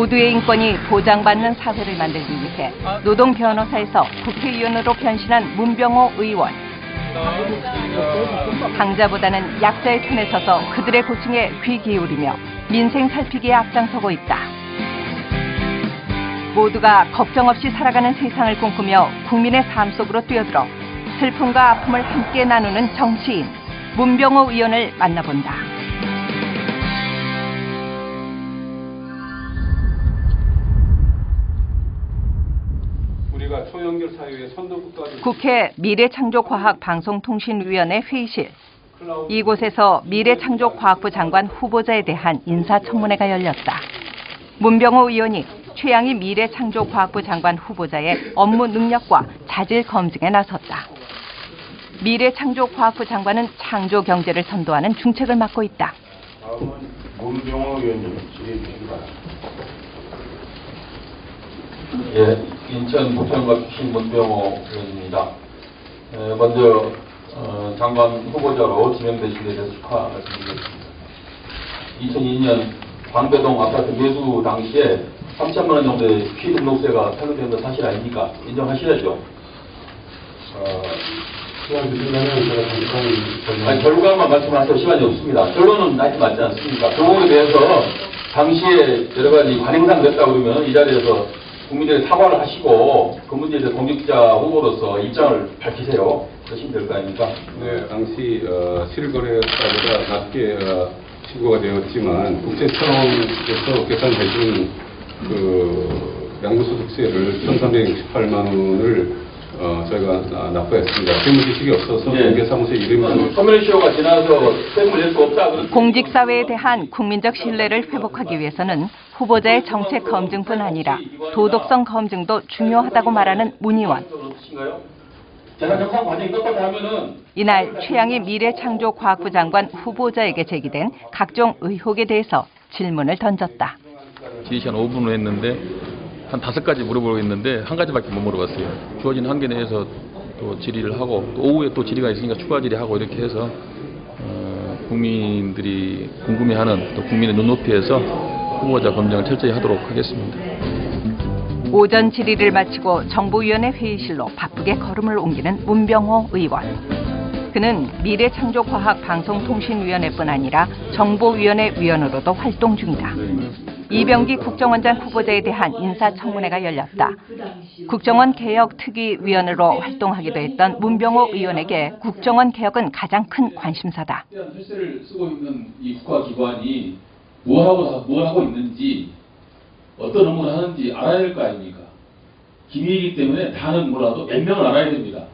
모두의 인권이 보장받는 사회를 만들기 위해 노동 변호사에서 국회의원으로 변신한 문병호 의원. 강자보다는 약자의 편에 서서 그들의 고충에 귀 기울이며 민생 살피기에 앞장서고 있다. 모두가 걱정 없이 살아가는 세상을 꿈꾸며 국민의 삶 속으로 뛰어들어 슬픔과 아픔을 함께 나누는 정치인 문병호 의원을 만나본다. 우리가 초연결 사회의 선도국가를 국회 미래창조과학방송통신위원회 회의실. 이곳에서 미래창조과학부 장관 후보자에 대한 인사청문회가 열렸다. 문병호 의원이 최양희 미래창조과학부 장관 후보자의 업무 능력과 자질 검증에 나섰다. 미래창조과학부 장관은 창조 경제를 선도하는 중책을 맡고 있다. 다음은 문병호 의원님 질의해 주시기 바랍니다. 예, 인천 부평갑 출신 문병호 의원입니다. 먼저 장관 후보자로 지명되신 데 대해서 축하 말씀드리겠습니다. 2002년 광배동 아파트 매수 당시에 3천만 원 정도의 피등록세가 탈루된 건 사실 아닙니까? 인정하셔야죠. 시간 주시면은 제가 잠깐 결과만 말씀하셔도 시간이 없습니다. 결론은 아직 맞지 않습니까? 그 부분에 대해서 당시에 여러 가지 관행상 됐다 그러면 이 자리에서 국민들이 사과를 하시고 그 문제에 대해서 공직자 후보로서 입장을 밝히세요. 그러시면 될 거 아닙니까? 네, 당시 실거래가보다 낮게 신고가 되었지만 국세청에서 계산해준 그 양도소득세를 1,368만 원을 저희가 납부했습니다. 세무지식이 없어서 공개사무소에 이름이 소멸시효가 지나서 세금을 낼 수 없다. 공직사회에 대한 국민적 신뢰를 회복하기 위해서는 후보자의 정책 검증뿐 아니라 도덕성 검증도 중요하다고 말하는 문 의원. 이날 최양희 미래창조과학부 장관 후보자에게 제기된 각종 의혹에 대해서 질문을 던졌다. 지시 한 5분을 했는데 한 5가지 물어보고 있는데 한 가지밖에 못 물어봤어요. 주어진 한계 내에서 또 질의를 하고 또 오후에 또 질의가 있으니까 추가 질의하고 이렇게 해서 국민들이 궁금해하는 또 국민의 눈높이에서 후보자 검증을 철저히 하도록 하겠습니다. 오전 질의를 마치고 정보위원회 회의실로 바쁘게 걸음을 옮기는 문병호 의원. 그는 미래창조과학방송통신위원회뿐 아니라 정보위원회 위원으로도 활동 중이다. 이병기 국정원장 후보자에 대한 인사청문회가 열렸다. 국정원 개혁특위위원으로 활동하기도 했던 문병호 의원에게 국정원 개혁은 가장 큰 관심사다. 혈세를 쓰고 있는 이 국가기관이 뭘 하고 있는지 어떤 업무를 하는지 알아야 될 거 아닙니까? 기밀이기 때문에 다는 몰라도 몇 명을 알아야 됩니다.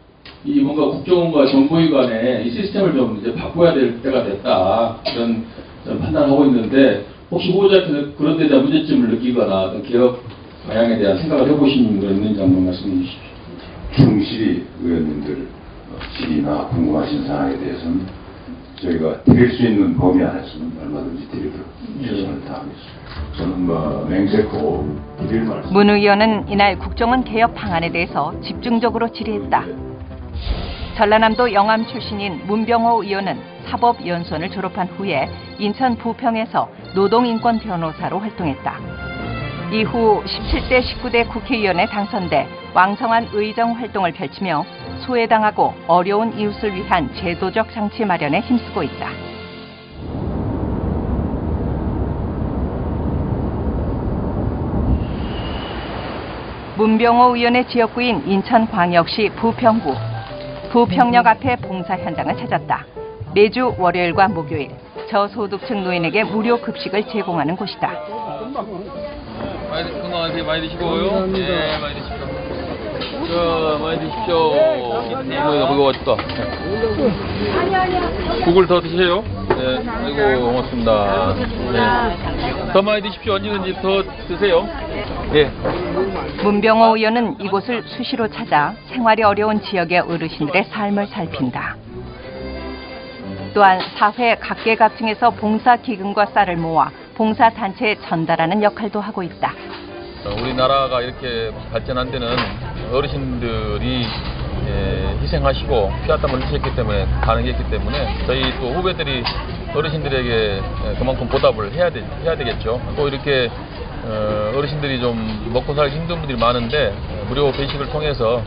이 뭔가 국정원과 정보기관의 이 시스템을 좀 이제 바꿔야 될 때가 됐다 이런 판단을 하고 있는데 혹시 후보자께서 그런 데 대한 문제점을 느끼거나 어떤 개혁 방향에 대한 생각을 해보신 거 있는지 한번 말씀해 주십시오. 충실히 의원님들 질의나 궁금하신 사항에 대해서는 저희가 드릴 수 있는 범위 안에서는 얼마든지 드리도록 최선을 다하겠습니다. 저는 맹세코 드릴 말씀. 문 의원은 이날 국정원 개혁 방안에 대해서 집중적으로 질의했다. 전라남도 영암 출신인 문병호 의원은 사법연수원을 졸업한 후에 인천 부평에서 노동인권 변호사로 활동했다. 이후 17대 19대 국회의원에 당선돼 왕성한 의정 활동을 펼치며 소외당하고 어려운 이웃을 위한 제도적 장치 마련에 힘쓰고 있다. 문병호 의원의 지역구인 인천광역시 부평구. 부평역 앞에 봉사 현장을 찾았다. 매주 월요일과 목요일 저소득층 노인에게 무료 급식을 제공하는 곳이다. 건강하세요. 많이 드시고요. 네, 많이 드십시오. 많이 드십시오. 이거 맛있다. 국을 더 드세요. 네, 아이고 고맙습니다. 네. 더 많이 드십시오. 언제든지 더 드세요. 예. 문병호 의원은 이곳을 수시로 찾아 생활이 어려운 지역의 어르신들의 삶을 살핀다. 또한 사회 각계각층에서 봉사기금과 쌀을 모아 봉사단체에 전달하는 역할도 하고 있다. 우리나라가 이렇게 발전한 데는 어르신들이 희생하시고 피땀을 흘리셨기 때문에 가능했기 때문에 저희 또 후배들이 어르신들에게 그만큼 보답을 해야 되겠죠. 또 이렇게 어르신들이 좀 먹고 살기 힘든 분들이 많은데 무료 배식을 통해서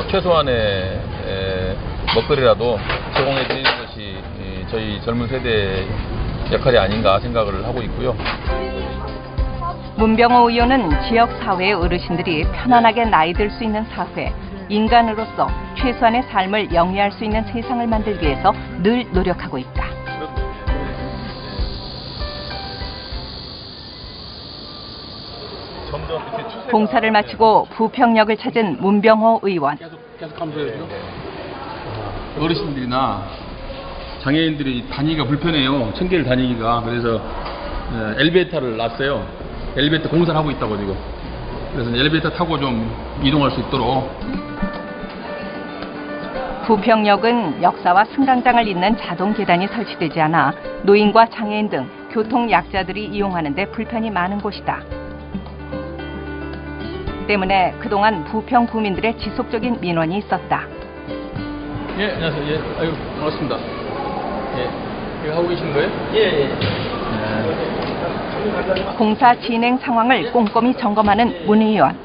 최소한의 먹거리라도 제공해 드리는 것이 저희 젊은 세대의 역할이 아닌가 생각을 하고 있고요. 문병호 의원은 지역 사회의 어르신들이 편안하게 나이 들 수 있는 사회, 인간으로서 최소한의 삶을 영위할 수 있는 세상을 만들기 위해서 늘 노력하고 있다. 봉사를 마치고 부평역을 찾은 문병호 의원. 계속 하면 돼요. 어르신들이나 장애인들이 다니기가 불편해요. 층계를 다니기가. 그래서 엘리베이터를 놨어요. 엘리베이터 공사를 하고 있다고 지금. 그래서 엘리베이터 타고 좀 이동할 수 있도록. 부평역은 역사와 승강장을 잇는 자동 계단이 설치되지 않아 노인과 장애인 등 교통 약자들이 이용하는 데 불편이 많은 곳이다. 때문에 그동안 부평 구민들의 지속적인 민원이 있었다. 예, 안녕하세요. 예, 아유, 반갑습니다. 예, 이거 하고 계시는 거예요? 예. 공사 진행 상황을 꼼꼼히 점검하는 문 의원.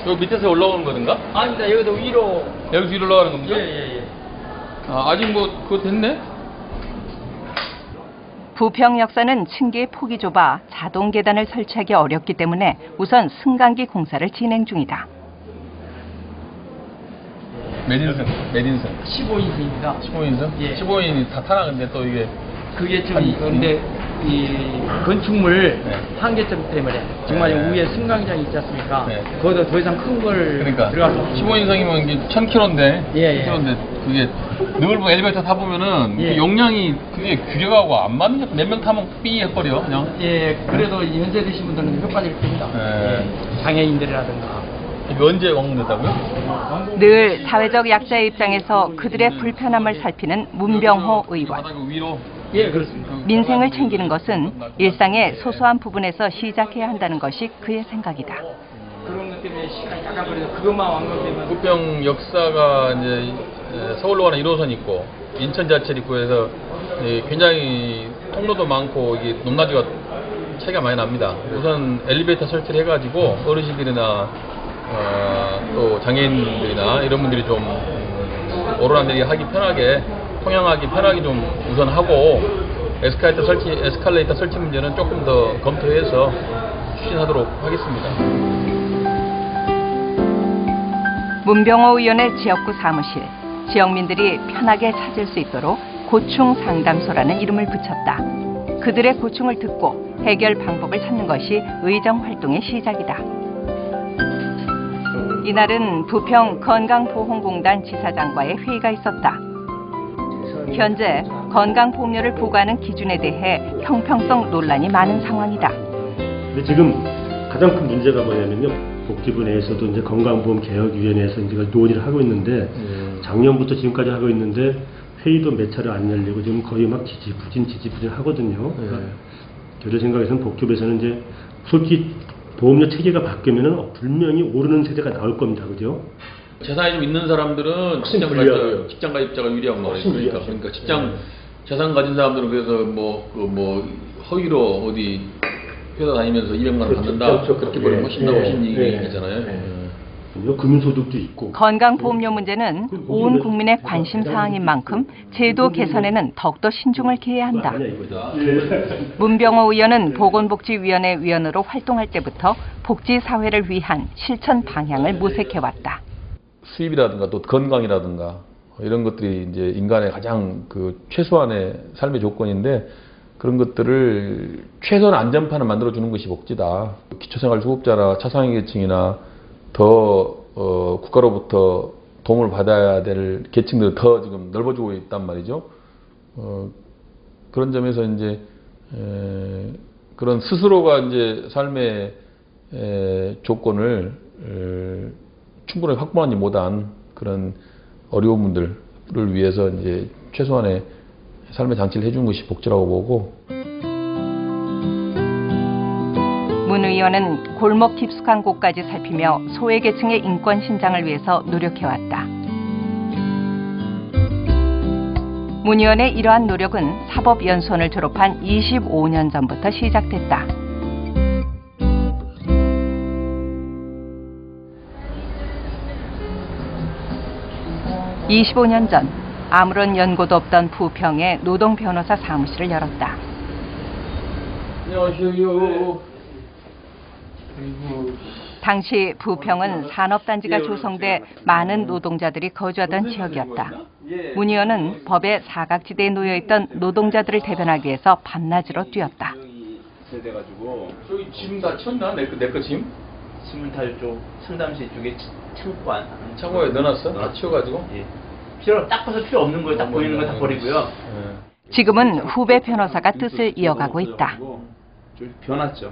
여기 밑에서 올라오는 거든가? 아닙니다. 여기도 위로. 여기서 위로 올라가는 겁니까? 예. 아, 아직 뭐 그거 됐네? 부평 역사는 층계의 폭이 좁아 자동 계단을 설치하기 어렵기 때문에 우선 승강기 공사를 진행 중이다. 몇 인승? 15인승입니다. 15인승? 예. 15인이 다 타나 근데 또 이게 그게 좀 근데 이 건축물 네. 한계점 때문에 정말 네. 위에 승강장이 있지 않습니까? 네. 거기다 더 이상 큰 걸 그러니까 들어가서 15인승이면 이게 1000km인데 예. 1000km인데 그게 늘 뭐 엘리베이터 타보면은 예. 그 용량이 그게 규격하고 안 맞는 몇 명 타면 삐 해버려 그냥. 예, 그래도 연세 드신 분들은 효과적일 겁니다. 네. 예, 장애인들이라든가. 이게 언제 완공됐다고요? 늘 사회적 약자의 입장에서 그들의 불편함을 살피는 문병호 의원. 바닥 위로. 예, 그렇습니다. 민생을 챙기는 것은 일상의 소소한 부분에서 시작해야 한다는 것이 그의 생각이다. 그런 것 때문에 시간이 약간 걸려서 그것만 완공되면 부평 역사가 이제 서울로 가는 1호선 있고 인천지하철 있고 해서 굉장히 통로도 많고 이게 높낮이가 차이가 많이 납니다. 우선 엘리베이터 설치를 해가지고 어르신들이나 또 장애인들이나 이런 분들이 좀 오르락내리기 하기 편하게 통행하기 편하게 좀 우선 하고 에스컬레이터 설치 문제는 조금 더 검토해서 추진하도록 하겠습니다. 문병호 의원의 지역구 사무실, 지역민들이 편하게 찾을 수 있도록 고충 상담소라는 이름을 붙였다. 그들의 고충을 듣고 해결 방법을 찾는 것이 의정 활동의 시작이다. 이날은 부평 건강보험공단 지사장과의 회의가 있었다. 현재 건강보험료를 부과하는 기준에 대해 형평성 논란이 많은 상황이다. 근데 지금 가장 큰 문제가 뭐냐면요. 복지부 내에서도 이제 건강보험개혁위원회에서 이제 논의를 하고 있는데 작년부터 지금까지 하고 있는데 회의도 몇 차례 안 열리고 지금 거의 막 지지부진 하거든요. 그러니까 저희 생각에서는 복지부에서는 이제 솔직히 보험료 체계가 바뀌면은 분명히 오르는 세대가 나올 겁니다. 그죠? 재산이 좀 있는 사람들은 직장 가입자가 유리하고 그러니까 직장 재산 가진 사람들은 그래서 뭐 허위로 어디 회사 다니면서 200만 원 받는다 그렇게 버리면 훨씬 얘기잖아요. 금융소득도 있고. 건강보험료 문제는 온 국민의 관심 사항인 만큼 제도 개선에는 더욱더 신중을 기해야 한다. 문병호 의원은 보건복지위원회 위원으로 활동할 때부터 복지사회를 위한 실천 방향을 모색해왔다. 수입이라든가 또 건강이라든가 이런 것들이 이제 인간의 가장 그 최소한의 삶의 조건인데 그런 것들을 최소한 안전판을 만들어주는 것이 복지다. 기초생활수급자나 차상위계층이나 더 국가로부터 도움을 받아야 될 계층들을 더 지금 넓어지고 있단 말이죠. 그런 점에서 이제 그런 스스로가 이제 삶의 조건을 충분하게 확보하지 못한 그런 어려운 분들을 위해서 이제 최소한의 삶의 장치를 해준 것이 복지라고 보고. 문 의원은 골목 깊숙한 곳까지 살피며 소외계층의 인권 신장을 위해서 노력해왔다. 문 의원의 이러한 노력은 사법연수원을 졸업한 25년 전부터 시작됐다. 25년 전 아무런 연고도 없던 부평에 노동 변호사 사무실을 열었다. 안녕하세요. 당시 부평은 산업단지가 조성돼 많은 노동자들이 거주하던 지역이었다. 문 의원은 법의 사각지대에 놓여있던 노동자들을 대변하기 위해서 밤낮으로 뛰었다. 저기 짐 다 쳤나? 내 거 짐? 신문 탈쪽 상담실 쪽에 창고 안 창고에 넣어놨어? 다 치워가지고? 예. 딱 봐서 필요 없는 걸 딱 보이는 거 다 버리고요. 지금은 후배 변호사가 뜻을 이어가고 있다. 좀 변했죠.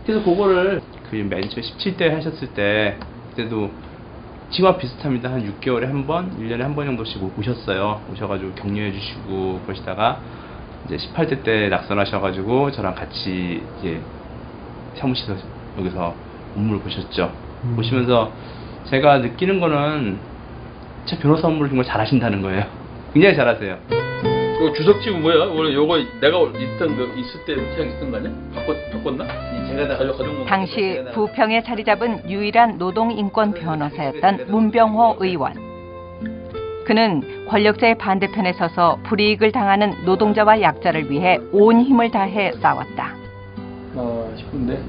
그래서 그거를 맨 처음 17대 하셨을 때 그때도 지와 비슷합니다. 한 6개월에 한 번, 1년에 한 번 정도씩 오셨어요. 오셔가지고 격려해 주시고 그러시다가 이제 18대 때 낙선하셔가지고 저랑 같이 이제 사무실에서 여기서 업무를 보셨죠. 보시면서 제가 느끼는 거는 제 변호사 업무를 정말 잘하신다는 거예요. 굉장히 잘하세요. 요 주석집은 뭐야? 원래 요거 내가 있을 때 그냥 있던 거 아니야? 바꿨나? 제가 다 가족 당시 부평에 자리 잡은 유일한 노동인권 변호사였던 문병호 의원. 그는 권력자의 반대편에 서서 불이익을 당하는 노동자와 약자를 위해 온 힘을 다해 싸웠다. 싶은데.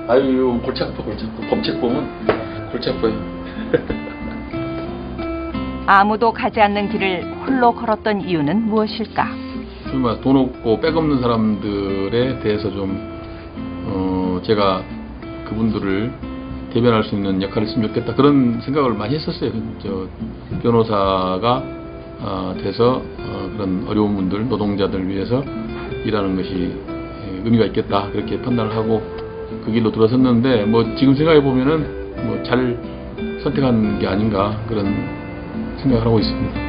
아유, 골치 아파. 법책 보면 골치 아파요. 아무도 가지 않는 길을 홀로 걸었던 이유는 무엇일까? 정말 돈 없고 백 없는 사람들에 대해서 좀 제가 그분들을 대변할 수 있는 역할을 했으면 좋겠다 그런 생각을 많이 했었어요. 저 변호사가 돼서 그런 어려운 분들, 노동자들을 위해서 일하는 것이 의미가 있겠다 그렇게 판단을 하고 그 길로 들어섰는데 뭐 지금 생각해 보면은 뭐 잘 선택한 게 아닌가 그런 생각을 하고 있습니다.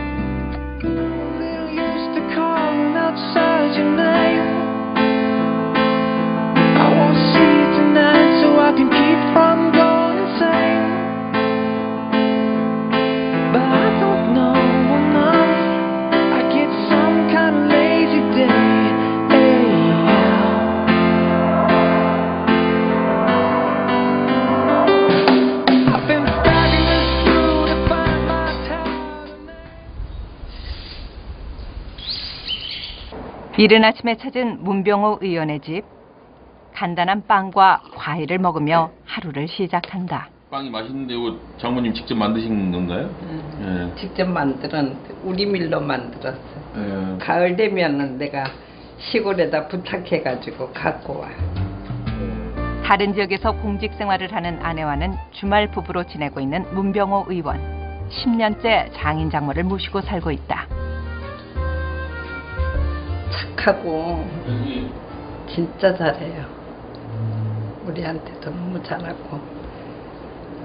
이른 아침에 찾은 문병호 의원의 집. 간단한 빵과 과일을 먹으며 하루를 시작한다. 빵이 맛있는데 이거 장모님 직접 만드신 건가요? 직접 만들었는데 우리 밀로 만들었어. 예. 가을 되면은 내가 시골에다 부탁해가지고 갖고 와. 다른 지역에서 공직 생활을 하는 아내와는 주말 부부로 지내고 있는 문병호 의원. 10년째 장인 장모를 모시고 살고 있다. 착하고 진짜 잘해요. 우리한테도 너무 잘하고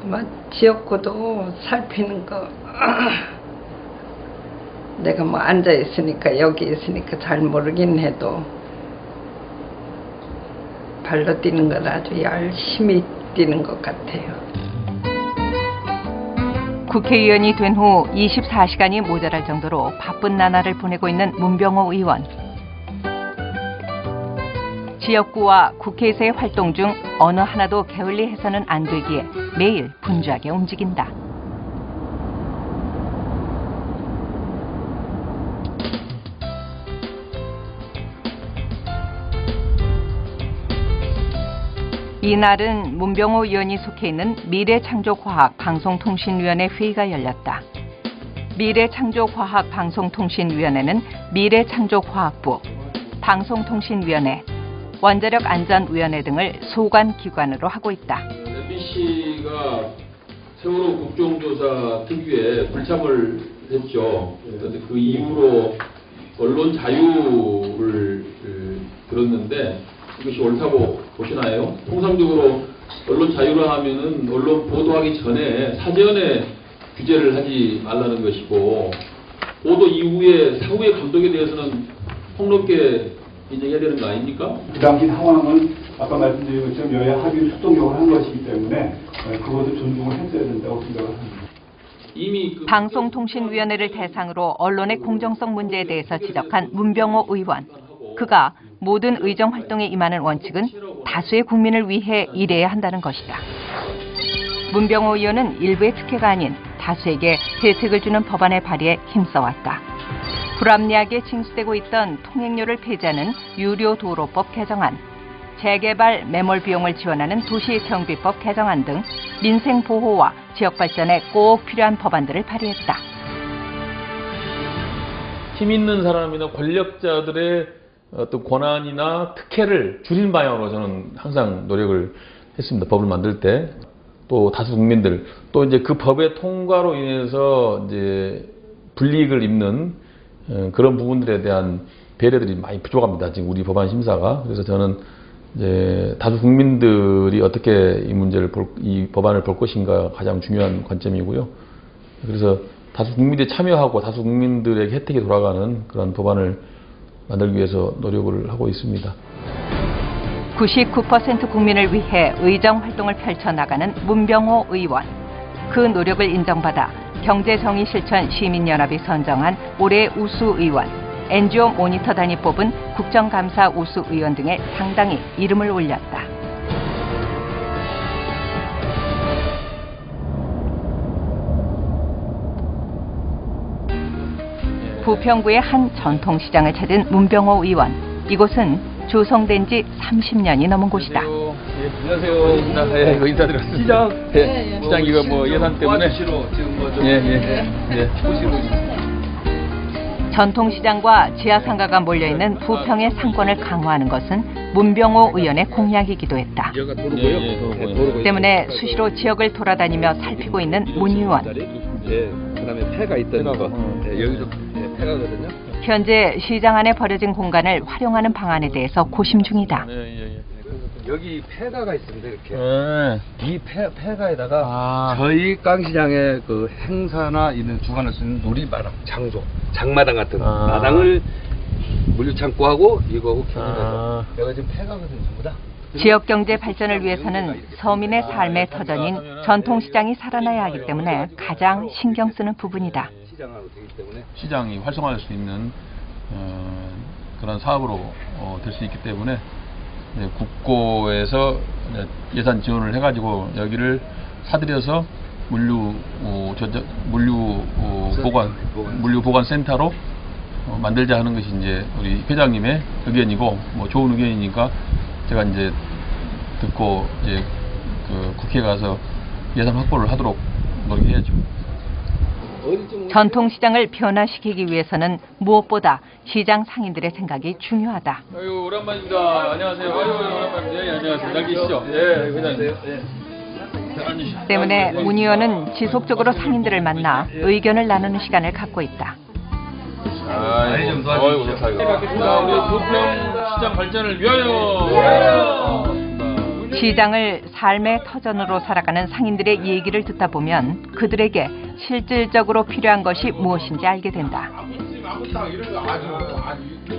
아마 지역구도 살피는 거 내가 뭐 앉아 있으니까 여기 있으니까 잘 모르긴 해도 발로 뛰는 걸 아주 열심히 뛰는 것 같아요. 국회의원이 된 후 24시간이 모자랄 정도로 바쁜 나날을 보내고 있는 문병호 의원. 지역구와 국회에서의 활동 중 어느 하나도 게을리해서는 안 되기에 매일 분주하게 움직인다. 이날은 문병호 의원이 속해 있는 미래창조과학방송통신위원회 회의가 열렸다. 미래창조과학방송통신위원회는 미래창조과학부, 방송통신위원회, 원자력안전위원회 등을 소관기관으로 하고 있다. MBC가 세월호 국정조사 특유의 불참을 했죠. 그 이후로 언론 자유를 들었는데 이것이 옳다고 보시나요? 통상적으로 언론 자유를 하면은 언론 보도하기 전에 사전에 규제를 하지 말라는 것이고 보도 이후에 사후의 감독에 대해서는 폭넓게 인정해야 되는 거 아닙니까? 그 당시 상황은 아까 말씀드린 것처럼 여야 합의를 수동적으로 한 것이기 때문에 그것을 존중을 했어야 된다고 생각을 합니다. 이미 방송통신위원회를 대상으로 언론의 공정성 문제에 대해서 지적한 문병호 의원. 그가 모든 의정활동에 임하는 원칙은 다수의 국민을 위해 일해야 한다는 것이다. 문병호 의원은 일부의 특혜가 아닌 다수에게 혜택을 주는 법안의 발의에 힘써왔다. 불합리하게 징수되고 있던 통행료를 폐지하는 유료도로법 개정안, 재개발 매몰 비용을 지원하는 도시정비법 개정안 등 민생 보호와 지역 발전에 꼭 필요한 법안들을 발의했다. 힘 있는 사람이나 권력자들의 어떤 권한이나 특혜를 줄인 방향으로 저는 항상 노력을 했습니다. 법을 만들 때. 또 다수 국민들, 또 이제 그 법의 통과로 인해서 이제 불이익을 입는 그런 부분들에 대한 배려들이 많이 부족합니다. 지금 우리 법안 심사가. 그래서 저는 이제 다수 국민들이 어떻게 이 법안을 볼 것인가 가장 중요한 관점이고요. 그래서 다수 국민들이 참여하고 다수 국민들에게 혜택이 돌아가는 그런 법안을 만들기 위해서 노력을 하고 있습니다. 99% 국민을 위해 의정 활동을 펼쳐나가는 문병호 의원. 그 노력을 인정받아 경제정의실천 시민연합이 선정한 올해 우수의원, NGO 모니터단이 뽑은 국정감사 우수의원 등의 상당히 이름을 올렸다. 부평구의 한 전통시장을 찾은 문병호 의원. 이곳은 조성된 지 30년이 넘은 곳이다. 안녕하세요. 예, 이거 인사드렸습니다. 시장? 예, 시장 이거 뭐 예산 때문에. 지금 뭐 좀. 예. 전통시장과 지하상가가 몰려있는 부평의 상권을 강화하는 것은 문병호 의원의 공약이기도 했다. 때문에 수시로 지역을 돌아다니며 살피고 있는 문 의원. 그다음에 폐가 있던 거. 여기도 폐가거든요. 현재 시장 안에 버려진 공간을 활용하는 방안에 대해서 고심 중이다. 여기 폐가가 있습니다. 이렇게 이 폐가에다가 저희 깡시장의 그 행사나 이런 주관할 수 있는 놀이마당, 장소, 장마당 같은 마당을 물류창고하고 이거 호킹해서 여기가 지금 폐가거든요. 전부 다. 지역 경제 발전을 위해서는 서민의 삶의 터전인 전통시장이 살아나야 하기 때문에 가장 신경 쓰는 부분이다. 시장이 활성화할 수 있는 그런 사업으로 될 수 있기 때문에 국고에서 예산 지원을 해가지고 여기를 사들여서 물류 보관 센터로 만들자 하는 것이 이제 우리 회장님의 의견이고 뭐 좋은 의견이니까 제가 이제 듣고 이제 그 국회에 가서 예산 확보를 하도록 노력해야죠. 전통시장을 변화시키기 위해서는 무엇보다 시장 상인들의 생각이 중요하다. 아유 오랜만입니다. 안녕하세요. 아유 오랜만입니다. 예, 안녕하세요. 잘 계시죠? 예, 회장님. 때문에 문 의원은 지속적으로 상인들을 만나 의견을 나누는 시간을 갖고 있다. 아이고 좋다. 우리 부평 시장 발전을 위하여. 시장을 삶의 터전으로 살아가는 상인들의 얘기를 듣다 보면 그들에게 실질적으로 필요한 것이 무엇인지 알게 된다.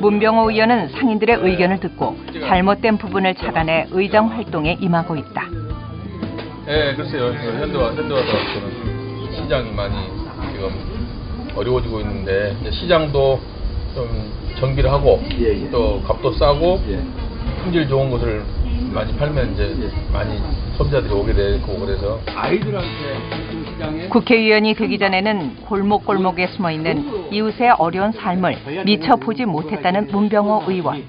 문병호 의원은 상인들의 의견을 듣고 잘못된 부분을 찾아내 의정 활동에 임하고 있다. 네, 글쎄요. 현대화서 저는 시장이 많이 지금 어려워지고 있는데 시장도 좀 정비를 하고 또 값도 싸고 품질 좋은 것을 많이 팔면 이제 많이 소비자들이 오게 되고 그래서 아이들한테 시장에 국회의원이 되기 전에는 골목골목에 숨어있는 이웃의 어려운 삶을 미처 보지 못했다는 문병호 의원.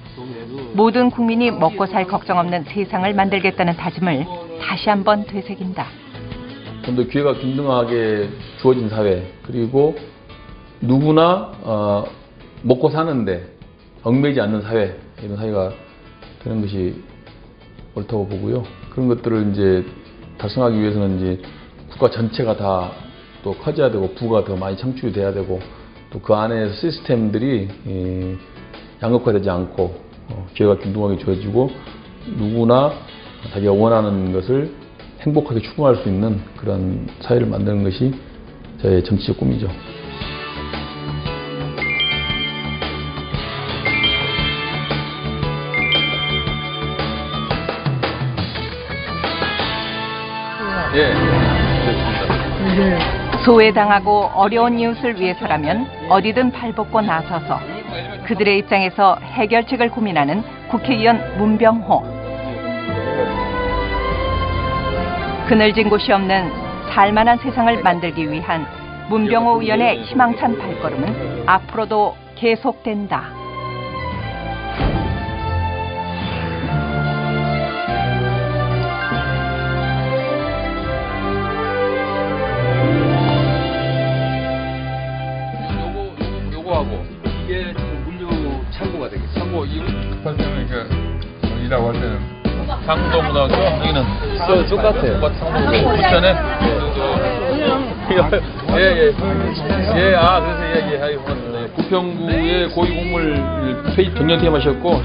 모든 국민이 먹고 살 걱정 없는 세상을 만들겠다는 다짐을 다시 한번 되새긴다. 좀 더 기회가 균등하게 주어진 사회, 그리고 누구나 먹고 사는데 얽매이지 않는 사회, 이런 사회가 되는 것이 옳다고 보고요. 그런 것들을 이제 달성하기 위해서는 이제 국가 전체가 다 또 커져야 되고 부가 더 많이 창출이 돼야 되고 또 그 안에 시스템들이 양극화되지 않고 기회가 균등하게 주어지고 누구나 자기가 원하는 것을 행복하게 추구할 수 있는 그런 사회를 만드는 것이 저의 정치적 꿈이죠. 예, 됐습니다. 소외당하고 어려운 이웃을 위해서라면 어디든 발벗고 나서서 그들의 입장에서 해결책을 고민하는 국회의원 문병호. 그늘진 곳이 없는 살만한 세상을 만들기 위한 문병호 의원의 희망찬 발걸음은 앞으로도 계속된다. 요거하고 이게 지금 물류 창고가 되겠어요. 창고 이 급할 때는 일하고 할 때는 상동고등학교 여기는 똑같아요. 부천에 예예 그래서 고맙습니다. 부평구의 고위공무원 정년퇴임하셨고